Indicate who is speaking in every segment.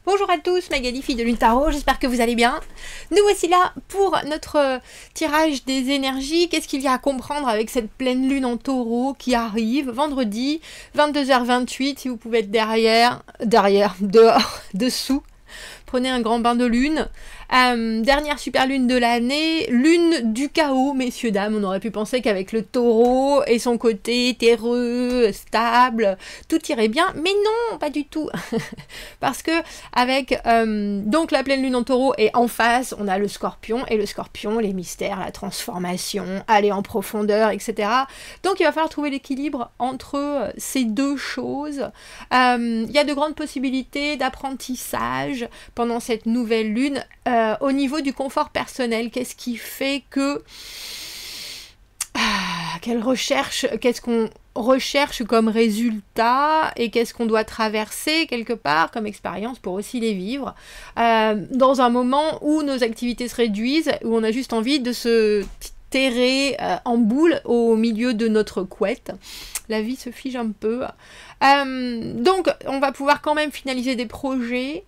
Speaker 1: Bonjour à tous, Magali, fille de Lune Tarot, j'espère que vous allez bien. Nous voici là pour notre tirage des énergies. Qu'est-ce qu'il y a à comprendre avec cette pleine lune en taureau qui arrive vendredi, 22h28, si vous pouvez être derrière, dehors, dessous. Prenez un grand bain de lune. Dernière super lune de l'année, lune du chaos, messieurs, dames. On aurait pu penser qu'avec le taureau et son côté terreux, stable, tout irait bien. Mais non, pas du tout. Parce que avec donc la pleine lune en taureau et en face, on a le scorpion. Et le scorpion, les mystères, la transformation, aller en profondeur, etc. Donc il va falloir trouver l'équilibre entre ces deux choses. Il y a de grandes possibilités d'apprentissage pendant cette nouvelle lune. Au niveau du confort personnel, qu'est-ce qui fait que qu'est-ce qu'on recherche comme résultat et qu'est-ce qu'on doit traverser quelque part comme expérience pour aussi les vivre dans un moment où nos activités se réduisent, où on a juste envie de se terrer en boule au milieu de notre couette. La vie se fige un peu. Donc, on va pouvoir quand même finaliser des projets,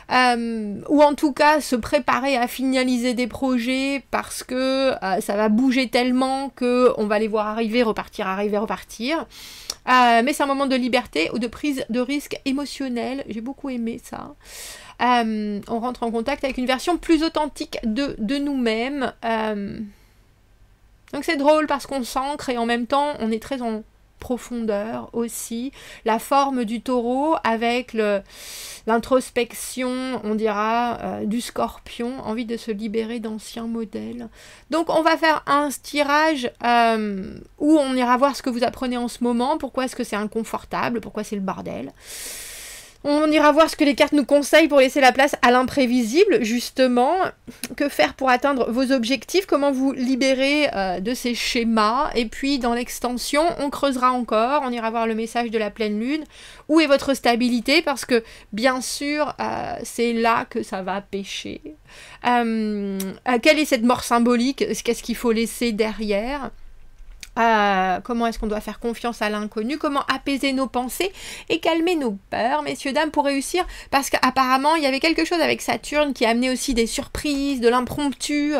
Speaker 1: ou en tout cas se préparer à finaliser des projets parce que ça va bouger tellement qu'on va les voir arriver, repartir, arriver, repartir. Mais c'est un moment de liberté ou de prise de risque émotionnel. J'ai beaucoup aimé ça. On rentre en contact avec une version plus authentique de nous-mêmes. Donc c'est drôle parce qu'on s'ancre et en même temps on est très en profondeur aussi. La forme du taureau avec l'introspection, on dira, du scorpion, envie de se libérer d'anciens modèles. Donc on va faire un tirage où on ira voir ce que vous apprenez en ce moment, pourquoi est-ce que c'est inconfortable, pourquoi c'est le bordel. On ira voir ce que les cartes nous conseillent pour laisser la place à l'imprévisible, justement. Que faire pour atteindre vos objectifs, comment vous libérer de ces schémas. Et puis, dans l'extension, on creusera encore, on ira voir le message de la pleine lune. Où est votre stabilité? Parce que, bien sûr, c'est là que ça va pêcher. Quelle est cette mort symbolique? Qu'est-ce qu'il faut laisser derrière? Comment est-ce qu'on doit faire confiance à l'inconnu, comment apaiser nos pensées et calmer nos peurs, messieurs, dames, pour réussir, parce qu'apparemment, il y avait quelque chose avec Saturne qui amenait aussi des surprises, de l'impromptu,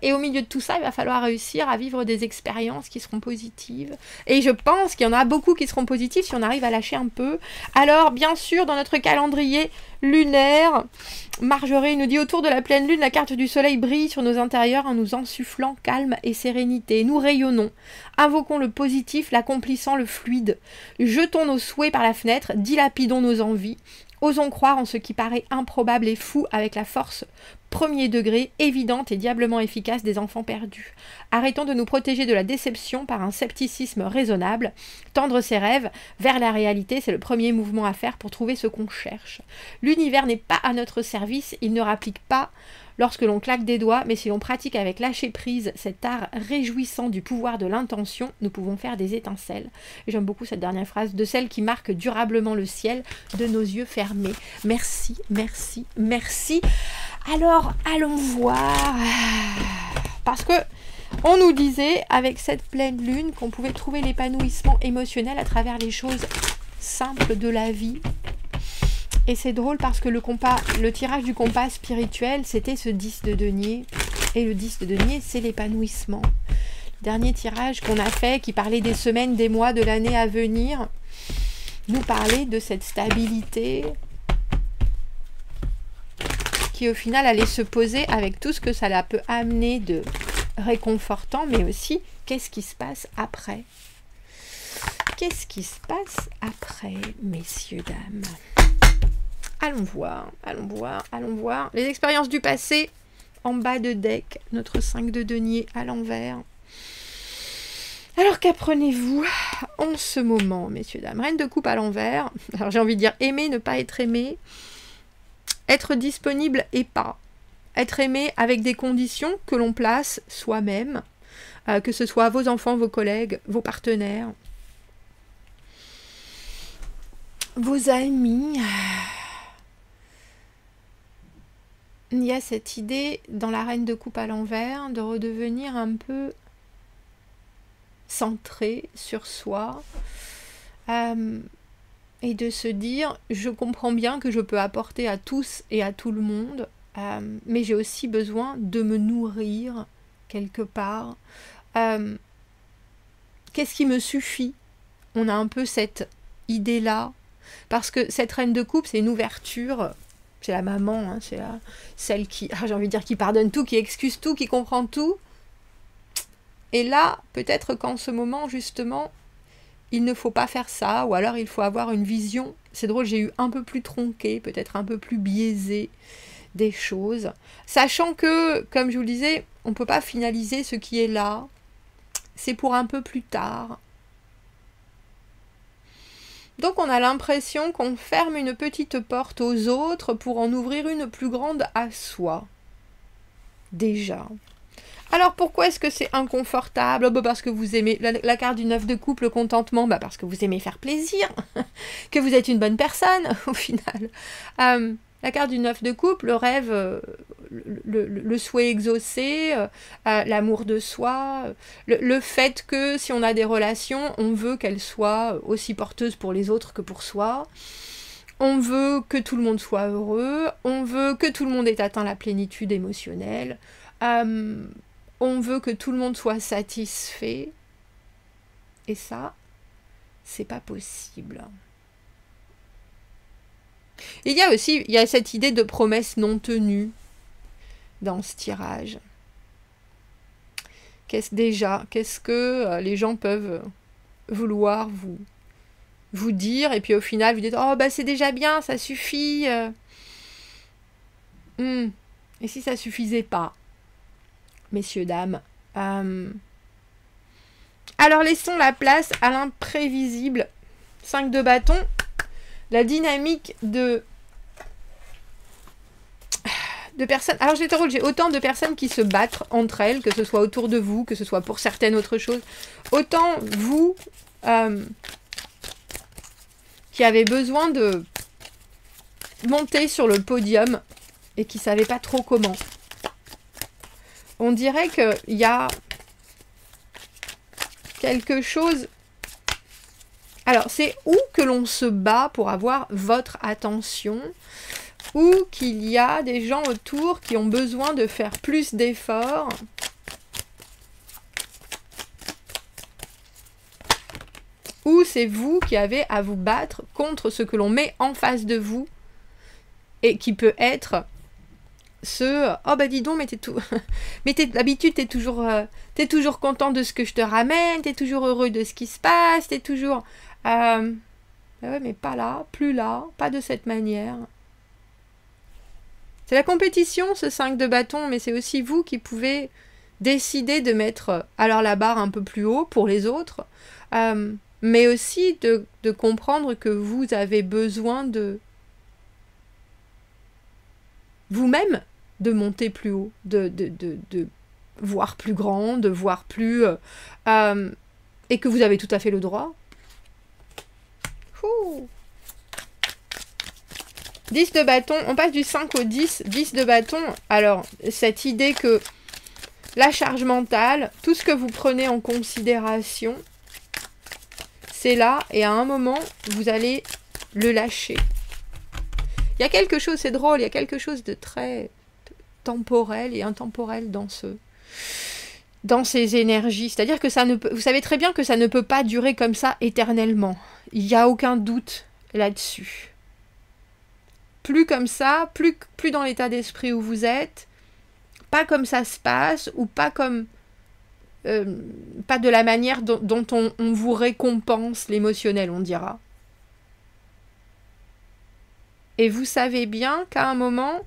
Speaker 1: et au milieu de tout ça, il va falloir réussir à vivre des expériences qui seront positives, et je pense qu'il y en a beaucoup qui seront positives si on arrive à lâcher un peu. Alors, bien sûr, dans notre calendrier lunaire, Marjorie nous dit: autour de la pleine lune, la carte du soleil brille sur nos intérieurs en nous insufflant calme et sérénité. Nous rayonnons, invoquons le positif, l'accomplissant le fluide. Jetons nos souhaits par la fenêtre, dilapidons nos envies. Osons croire en ce qui paraît improbable et fou avec la force premier degré, évidente et diablement efficace des enfants perdus. Arrêtons de nous protéger de la déception par un scepticisme raisonnable. Tendre ses rêves vers la réalité, c'est le premier mouvement à faire pour trouver ce qu'on cherche. L'univers n'est pas à notre service, il ne rapplique pas lorsque l'on claque des doigts, mais si l'on pratique avec lâcher prise cet art réjouissant du pouvoir de l'intention, nous pouvons faire des étincelles. Et j'aime beaucoup cette dernière phrase, de celle qui marque durablement le ciel de nos yeux fermés. Merci, merci, merci. Alors, allons voir. Parce que on nous disait, avec cette pleine lune, qu'on pouvait trouver l'épanouissement émotionnel à travers les choses simples de la vie. Et c'est drôle parce que le tirage du compas spirituel, c'était ce 10 de denier. Et le 10 de denier, c'est l'épanouissement. Le dernier tirage qu'on a fait, qui parlait des semaines, des mois, de l'année à venir, nous parlait de cette stabilité qui au final allait se poser avec tout ce que ça peut amener de réconfortant, mais aussi qu'est-ce qui se passe après. Qu'est-ce qui se passe après, messieurs, dames? Allons voir, allons voir, allons voir. Les expériences du passé, en bas de deck, notre 5 de denier à l'envers. Alors qu'apprenez-vous en ce moment, messieurs, dames? Reine de coupe à l'envers. Alors j'ai envie de dire aimer, ne pas être aimé. Être disponible et pas. Être aimé avec des conditions que l'on place soi-même, que ce soit vos enfants, vos collègues, vos partenaires, vos amis. Il y a cette idée dans la reine de coupe à l'envers de redevenir un peu centré sur soi, Et de se dire, je comprends bien que je peux apporter à tous et à tout le monde, mais j'ai aussi besoin de me nourrir quelque part. Qu'est-ce qui me suffit? On a un peu cette idée-là, parce que cette reine de coupe, c'est une ouverture, c'est la maman, hein, c'est celle qui, j'ai envie de dire, qui pardonne tout, qui excuse tout, qui comprend tout. Et là, peut-être qu'en ce moment, justement, il ne faut pas faire ça, ou alors il faut avoir une vision, c'est drôle, j'ai eu un peu plus tronquée, peut-être un peu plus biaisée des choses, sachant que, comme je vous le disais, on ne peut pas finaliser ce qui est là, c'est pour un peu plus tard. Donc on a l'impression qu'on ferme une petite porte aux autres pour en ouvrir une plus grande à soi. Déjà. Alors pourquoi est-ce que c'est inconfortable? Parce que vous aimez la carte du 9 de coupe, le contentement, parce que vous aimez faire plaisir, que vous êtes une bonne personne au final. La carte du 9 de coupe, le rêve, le souhait exaucé, l'amour de soi, le fait que si on a des relations, on veut qu'elles soient aussi porteuses pour les autres que pour soi. On veut que tout le monde soit heureux, on veut que tout le monde ait atteint la plénitude émotionnelle. On veut que tout le monde soit satisfait. Et ça, c'est pas possible. Il y a aussi cette idée de promesse non tenue dans ce tirage. Qu'est-ce que les gens peuvent vouloir vous dire, et puis au final vous dites, oh c'est déjà bien, ça suffit. Et si ça suffisait pas? Messieurs, dames. Alors, laissons la place à l'imprévisible. 5 de bâton. La dynamique de personnes. Alors, j'ai autant de personnes qui se battent entre elles, que ce soit autour de vous, que ce soit pour certaines autres choses. Autant vous qui avez besoin de monter sur le podium et qui ne savez pas trop comment. On dirait qu'il y a quelque chose... Alors, c'est où que l'on se bat pour avoir votre attention, ou qu'il y a des gens autour qui ont besoin de faire plus d'efforts, ou c'est vous qui avez à vous battre contre ce que l'on met en face de vous, et qui peut être... dis donc, mais t'es tout... mais d'habitude, t'es toujours content de ce que je te ramène, t'es toujours heureux de ce qui se passe, t'es toujours... ouais, mais pas là, plus là, pas de cette manière. C'est la compétition, ce 5 de bâton, mais c'est aussi vous qui pouvez décider de mettre alors la barre un peu plus haut pour les autres, mais aussi de comprendre que vous avez besoin de... vous-même, de monter plus haut, de voir plus grand, de voir plus... et que vous avez tout à fait le droit. 10 de bâton, on passe du 5 au 10, 10 de bâton. Alors, cette idée que la charge mentale, tout ce que vous prenez en considération, c'est là, et à un moment, vous allez le lâcher. Il y a quelque chose, c'est drôle, il y a quelque chose de très temporel et intemporel dans ces énergies. C'est-à-dire que ça ne peut, vous savez très bien que ça ne peut pas durer comme ça éternellement. Il n'y a aucun doute là-dessus. Plus comme ça, plus dans l'état d'esprit où vous êtes, pas comme ça se passe, ou pas comme... pas de la manière dont on vous récompense l'émotionnel, on dira. Et vous savez bien qu'à un moment,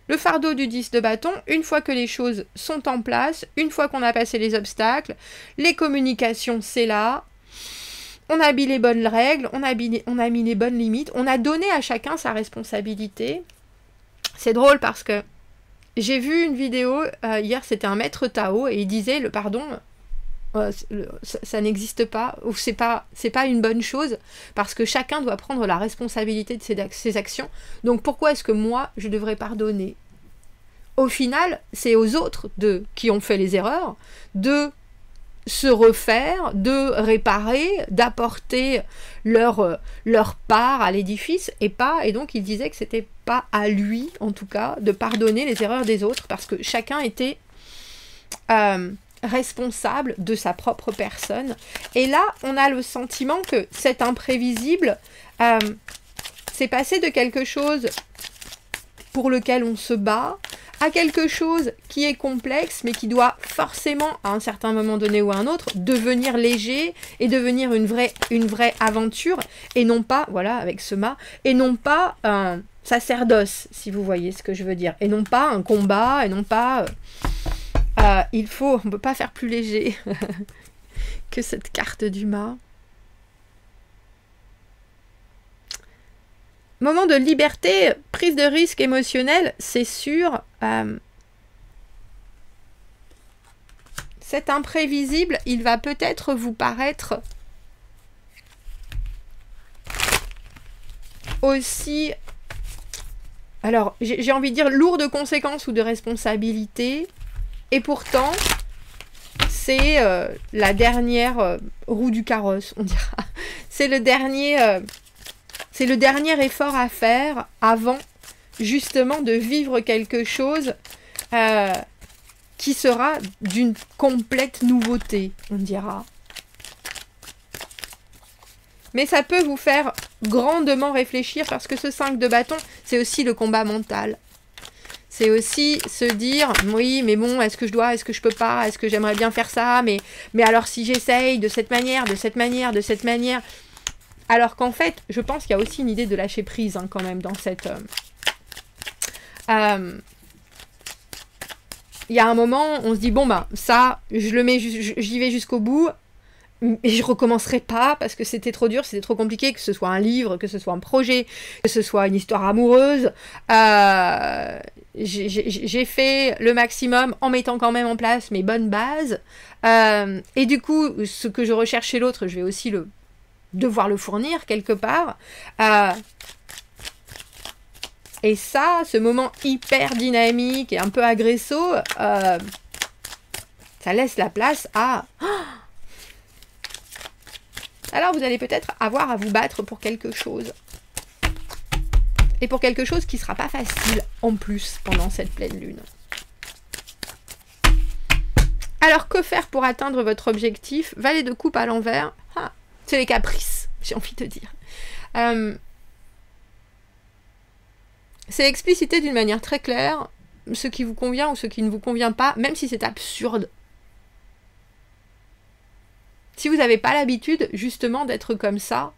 Speaker 1: le fardeau du 10 de bâton, une fois que les choses sont en place, une fois qu'on a passé les obstacles, les communications, c'est là, on a mis les bonnes règles, on a mis les bonnes limites, on a donné à chacun sa responsabilité. C'est drôle parce que j'ai vu une vidéo, hier c'était un maître Tao, et il disait le pardon... ça n'existe pas, ou c'est pas une bonne chose, parce que chacun doit prendre la responsabilité de ses actions. Donc pourquoi est-ce que moi je devrais pardonner? Au final, c'est aux autres qui ont fait les erreurs de se refaire, de réparer, d'apporter leur part à l'édifice, et donc il disait que c'était pas à lui, en tout cas, de pardonner les erreurs des autres, parce que chacun était responsable de sa propre personne. Et là, on a le sentiment que cet imprévisible c'est passé de quelque chose pour lequel on se bat à quelque chose qui est complexe, mais qui doit forcément, à un certain moment donné ou à un autre, devenir léger et devenir une vraie aventure, et non pas, voilà, avec ce mât, et non pas un sacerdoce, si vous voyez ce que je veux dire, et non pas un combat, et non pas... on peut pas faire plus léger que cette carte du mât. Moment de liberté, prise de risque émotionnel, c'est sûr. Cet imprévisible, il va peut-être vous paraître aussi, alors j'ai envie de dire lourd de conséquences ou de responsabilités, et pourtant c'est la dernière roue du carrosse, on dira. C'est le dernier effort à faire avant justement de vivre quelque chose qui sera d'une complète nouveauté, on dira. Mais ça peut vous faire grandement réfléchir, parce que ce 5 de bâton, c'est aussi le combat mental. C'est aussi se dire, oui, mais bon, est-ce que je dois, est-ce que je peux pas, est-ce que j'aimerais bien faire ça, mais alors si j'essaye de cette manière, de cette manière, de cette manière... Alors qu'en fait, je pense qu'il y a aussi une idée de lâcher prise, hein, quand même, dans cette... Il y a un moment, on se dit, bon, ben, ça, j'y vais jusqu'au bout, et je recommencerai pas, parce que c'était trop dur, c'était trop compliqué, que ce soit un livre, que ce soit un projet, que ce soit une histoire amoureuse. J'ai fait le maximum en mettant quand même en place mes bonnes bases. Et du coup, ce que je recherche chez l'autre, je vais aussi devoir le fournir quelque part. Et ça, ce moment hyper dynamique et un peu agresso, ça laisse la place à... Alors vous allez peut-être avoir à vous battre pour quelque chose. Et pour quelque chose qui ne sera pas facile en plus pendant cette pleine lune. Alors que faire pour atteindre votre objectif? Valet de coupe à l'envers. Ah, c'est les caprices, j'ai envie de dire. C'est expliciter d'une manière très claire ce qui vous convient ou ce qui ne vous convient pas, même si c'est absurde. Si vous n'avez pas l'habitude, justement, d'être comme ça,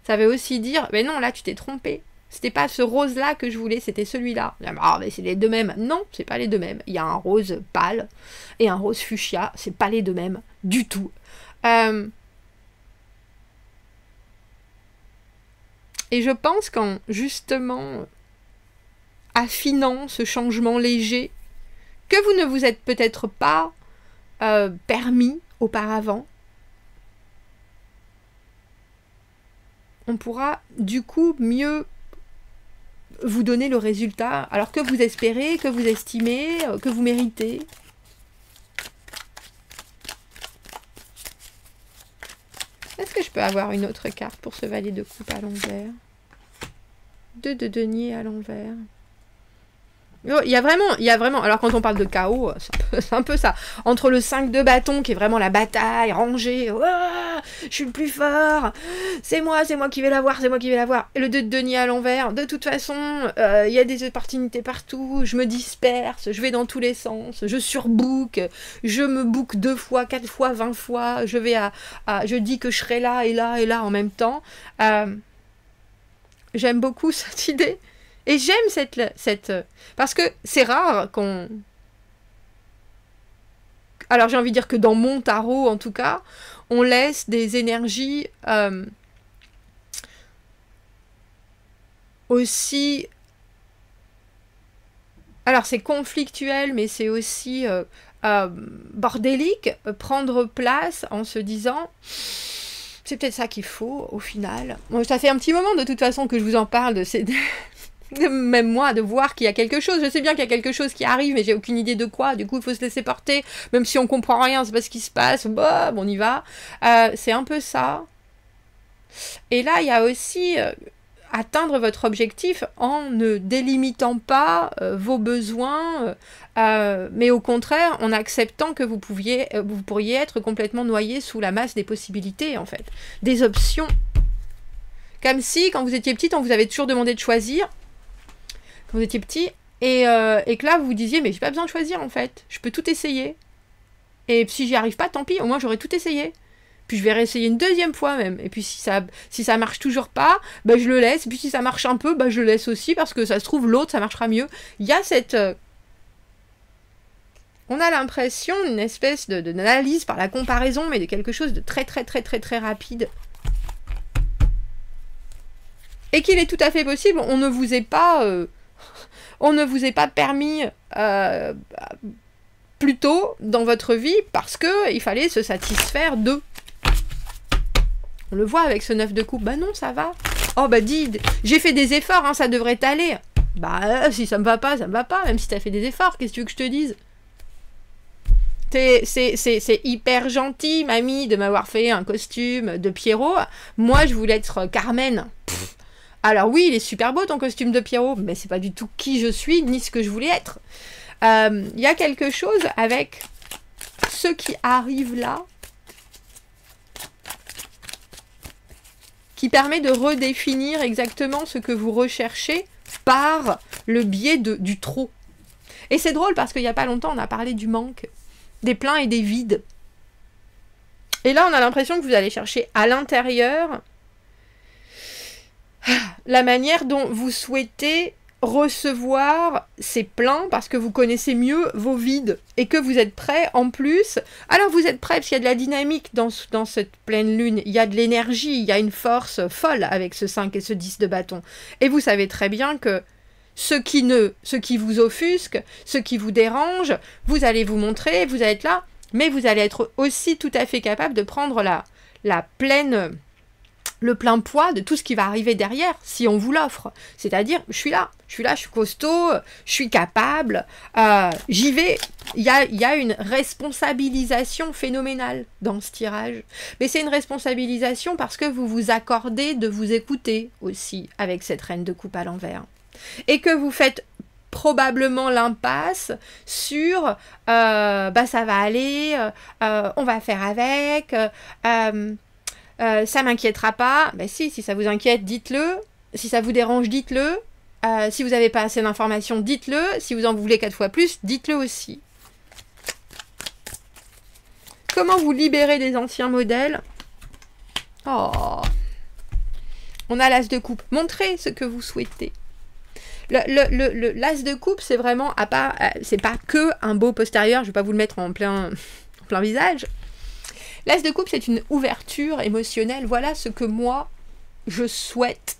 Speaker 1: ça veut aussi dire, mais non, là, tu t'es trompé. C'était pas ce rose-là que je voulais, c'était celui-là. Ah, mais c'est les deux mêmes. Non, c'est pas les deux mêmes. Il y a un rose pâle et un rose fuchsia. C'est pas les deux mêmes du tout. Et je pense qu'en, justement, affinant ce changement léger, que vous ne vous êtes peut-être pas permis auparavant, on pourra du coup mieux vous donner le résultat, alors que vous espérez, que vous estimez, que vous méritez. Est-ce que je peux avoir une autre carte pour ce valet de coupe à l'envers? 2 de denier à l'envers. Oh, il y a vraiment, alors quand on parle de chaos, c'est un peu ça. Entre le 5 de bâton, qui est vraiment la bataille, rangée, oh, je suis le plus fort, c'est moi qui vais l'avoir, c'est moi qui vais l'avoir. Et le 2 de denier à l'envers, de toute façon, il y a des opportunités partout, je me disperse, je vais dans tous les sens, je surbook, je me book 2 fois, 4 fois, 20 fois, je dis que je serai là et là et là en même temps. J'aime beaucoup cette idée. Et j'aime cette... Parce que c'est rare qu'on... Alors j'ai envie de dire que dans mon tarot, en tout cas, on laisse des énergies aussi... Alors c'est conflictuel, mais c'est aussi bordélique, prendre place en se disant... C'est peut-être ça qu'il faut, au final. Bon, ça fait un petit moment, de toute façon, que je vous en parle de ces... Même moi, de voir qu'il y a quelque chose. Je sais bien qu'il y a quelque chose qui arrive, mais j'ai aucune idée de quoi. Du coup, il faut se laisser porter. Même si on comprend rien, c'est pas ce qui se passe. Bah, on y va. C'est un peu ça. Et là, il y a aussi atteindre votre objectif en ne délimitant pas vos besoins, mais au contraire, en acceptant que vous pourriez être complètement noyé sous la masse des possibilités, en fait. Des options. Comme si, quand vous étiez petite, on vous avait toujours demandé de choisir. Quand vous étiez petit, et que là, vous vous disiez, mais j'ai pas besoin de choisir, en fait. Je peux tout essayer. Et si j'y arrive pas, tant pis, au moins j'aurais tout essayé. Puis je vais réessayer une deuxième fois même. Et puis si ça marche toujours pas, bah je le laisse. Et puis si ça marche un peu, bah je le laisse aussi, parce que ça se trouve, l'autre, ça marchera mieux. Il y a cette... on a l'impression d'une espèce d'analyse par la comparaison, mais de quelque chose de très très très très très rapide. Et qu'il est tout à fait possible, on ne vous est pas permis plus tôt dans votre vie parce que il fallait se satisfaire de. On le voit avec ce 9 de coupe. Bah non, ça va. Oh bah dis, j'ai fait des efforts, hein, ça devrait t'aller. Bah si ça me va pas, ça me va pas. Même si t'as fait des efforts, qu'est-ce que tu veux que je te dise? C'est hyper gentil, mamie, de m'avoir fait un costume de Pierrot. Moi, je voulais être Carmen. Alors oui, il est super beau ton costume de Pierrot, mais c'est pas du tout qui je suis, ni ce que je voulais être. Il y a quelque chose avec ce qui arrive là, qui permet de redéfinir exactement ce que vous recherchez par le biais du trop. Et c'est drôle parce qu'il n'y a pas longtemps, on a parlé du manque, des pleins et des vides. Et là, on a l'impression que vous allez chercher à l'intérieur la manière dont vous souhaitez recevoir ces pleins parce que vous connaissez mieux vos vides et que vous êtes prêt en plus. Alors vous êtes prêt parce qu'il y a de la dynamique dans cette pleine lune, il y a de l'énergie, il y a une force folle avec ce 5 et ce 10 de bâton. Et vous savez très bien que ce qui vous offusque, ce qui vous dérange, vous allez vous montrer, vous allez être là, mais vous allez être aussi tout à fait capable de prendre le plein poids de tout ce qui va arriver derrière si on vous l'offre. C'est-à-dire, je suis là, je suis costaud, je suis capable, j'y vais. Il y a une responsabilisation phénoménale dans ce tirage. Mais c'est une responsabilisation parce que vous vous accordez de vous écouter aussi avec cette reine de coupe à l'envers. Et que vous faites probablement l'impasse sur bah ça va aller, on va faire avec, ça m'inquiétera pas. Ben si ça vous inquiète, dites-le. Si ça vous dérange, dites-le. Si vous n'avez pas assez d'informations, dites-le. Si vous en voulez 4 fois plus, dites-le aussi. Comment vous libérer des anciens modèles? Oh, on a l'as de coupe. Montrez ce que vous souhaitez. L'as de coupe, c'est vraiment, c'est pas que un beau postérieur. Je vais pas vous le mettre en plein visage. L'as de coupe, c'est une ouverture émotionnelle. Voilà ce que moi, je souhaite.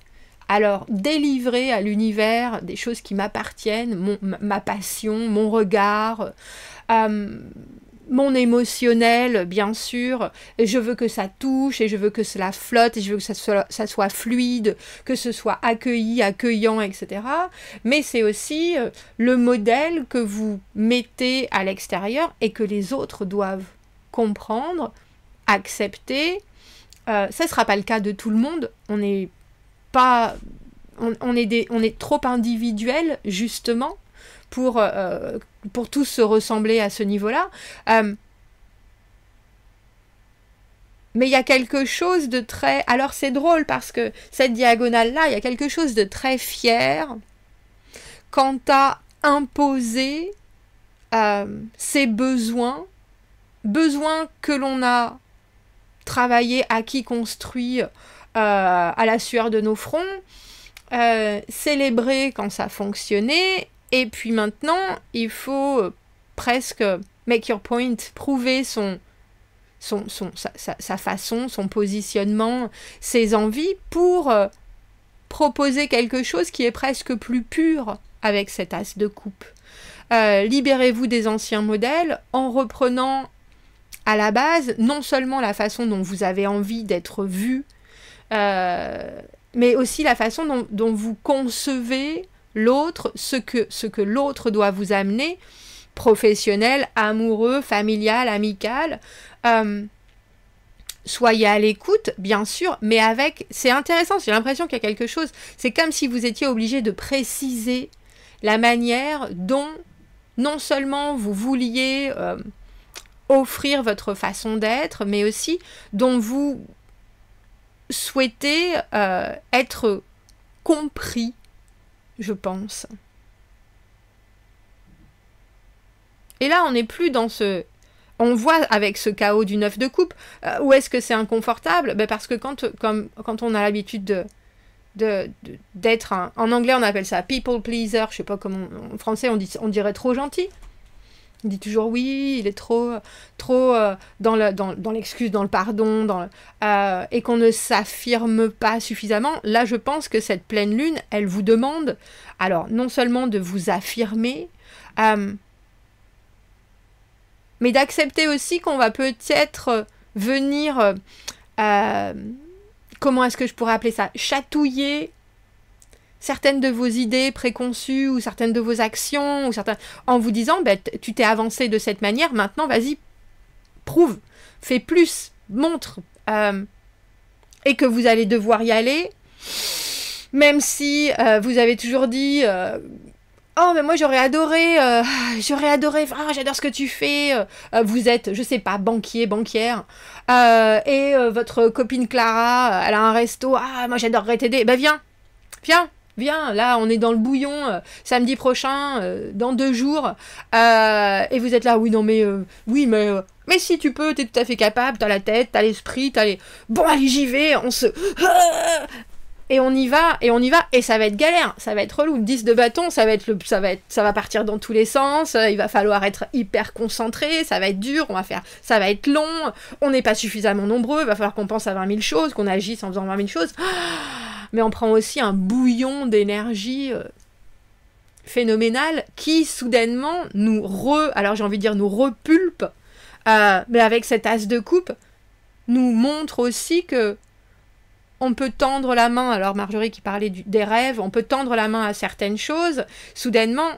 Speaker 1: Alors, délivrer à l'univers des choses qui m'appartiennent, ma passion, mon regard, mon émotionnel, bien sûr. Et je veux que ça touche, et je veux que cela flotte, et je veux que ça soit fluide, que ce soit accueilli, accueillant, etc. Mais c'est aussi le modèle que vous mettez à l'extérieur et que les autres doivent comprendre, accepter. Ça ne sera pas le cas de tout le monde. On est trop individuels, justement, pour tous se ressembler à ce niveau-là. Mais il y a quelque chose de très... Alors c'est drôle parce que cette diagonale-là, il y a quelque chose de très fier quant à imposer ses besoins que l'on a travaillé, acquis, construit à la sueur de nos fronts, célébrer quand ça fonctionnait, et puis maintenant, il faut presque make your point, prouver sa façon, son positionnement, ses envies, pour proposer quelque chose qui est presque plus pur avec cet as de coupe. Libérez-vous des anciens modèles en reprenant à la base non seulement la façon dont vous avez envie d'être vu, mais aussi la façon dont vous concevez l'autre, ce que l'autre doit vous amener, professionnel, amoureux, familial, amical. Soyez à l'écoute, bien sûr, mais avec... C'est intéressant, j'ai l'impression qu'il y a quelque chose. C'est comme si vous étiez obligé de préciser la manière dont, non seulement vous vouliez offrir votre façon d'être, mais aussi dont vous souhaitez être compris, je pense. Et là, on n'est plus dans ce... On voit avec ce chaos du 9 de coupe, où est-ce que c'est inconfortable? Ben parce que quand on a l'habitude d'être en anglais on appelle ça people pleaser, je sais pas comment, en français on dirait trop gentil. On dit toujours oui, il est trop dans l'excuse, dans le pardon, et qu'on ne s'affirme pas suffisamment. Là, je pense que cette pleine lune, elle vous demande, alors non seulement de vous affirmer, mais d'accepter aussi qu'on va peut-être venir, comment est-ce que je pourrais appeler ça, chatouiller certaines de vos idées préconçues ou certaines de vos actions, en vous disant, ben, tu t'es avancé de cette manière, maintenant vas-y, prouve, fais plus, montre, et que vous allez devoir y aller, même si vous avez toujours dit... Oh, mais moi j'aurais adoré, j'adore ce que tu fais. Vous êtes, je sais pas, banquière, et votre copine Clara, elle a un resto. Ah, moi j'adorerais t'aider. Ben viens, là on est dans le bouillon, samedi prochain, dans 2 jours, et vous êtes là, mais si tu peux, t'es tout à fait capable, t'as la tête, t'as l'esprit, Bon, allez, j'y vais, Et on y va, et ça va être galère, ça va être relou. Le 10 de bâton, ça va partir dans tous les sens, il va falloir être hyper concentré, ça va être dur, ça va être long, on n'est pas suffisamment nombreux, il va falloir qu'on pense à 20 000 choses, qu'on agisse en faisant 20 000 choses. Mais on prend aussi un bouillon d'énergie phénoménal qui, soudainement, nous repulpe, mais avec cet as de coupe, nous montre aussi que on peut tendre la main, alors Marjorie qui parlait des rêves, on peut tendre la main à certaines choses, soudainement,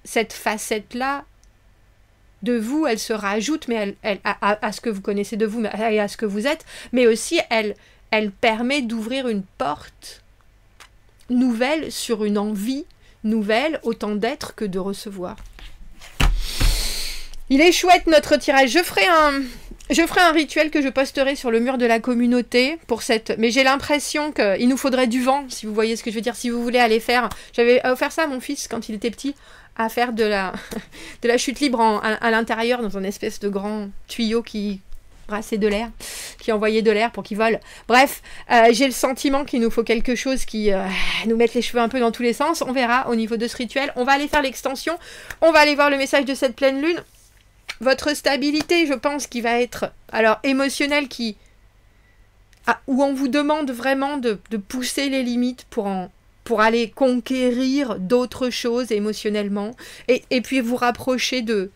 Speaker 1: cette facette-là de vous, elle se rajoute, mais à ce que vous connaissez de vous et à ce que vous êtes, mais aussi elle permet d'ouvrir une porte nouvelle sur une envie nouvelle, autant d'être que de recevoir. Il est chouette notre tirage, je ferai un rituel que je posterai sur le mur de la communauté pour mais j'ai l'impression qu'il nous faudrait du vent, si vous voyez ce que je veux dire, si vous voulez aller faire. J'avais offert ça à mon fils quand il était petit, à faire de la chute libre à l'intérieur, dans un espèce de grand tuyau qui brassait de l'air, qui envoyait de l'air pour qu'il vole. Bref, j'ai le sentiment qu'il nous faut quelque chose qui nous mette les cheveux un peu dans tous les sens. On verra au niveau de ce rituel. On va aller faire l'extension, on va aller voir le message de cette pleine lune. Votre stabilité, je pense, qui va être, alors, émotionnelle, où on vous demande vraiment de pousser les limites pour aller conquérir d'autres choses émotionnellement, et puis vous rapprocher de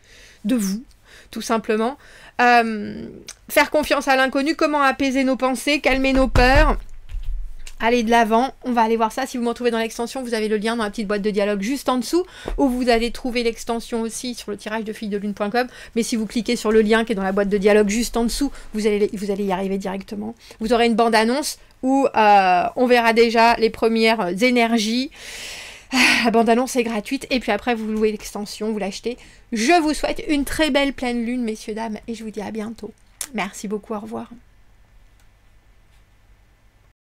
Speaker 1: vous, tout simplement. Faire confiance à l'inconnu, comment apaiser nos pensées, calmer nos peurs, aller de l'avant. On va aller voir ça. Si vous me retrouvez dans l'extension, vous avez le lien dans la petite boîte de dialogue juste en dessous, où vous allez trouver l'extension aussi sur le tirage de filledelune.com. Mais si vous cliquez sur le lien qui est dans la boîte de dialogue juste en dessous, vous allez y arriver directement. Vous aurez une bande-annonce où on verra déjà les premières énergies. La bande-annonce est gratuite, et puis après vous louez l'extension, vous l'achetez. Je vous souhaite une très belle pleine lune, messieurs, dames, et je vous dis à bientôt. Merci beaucoup, au revoir.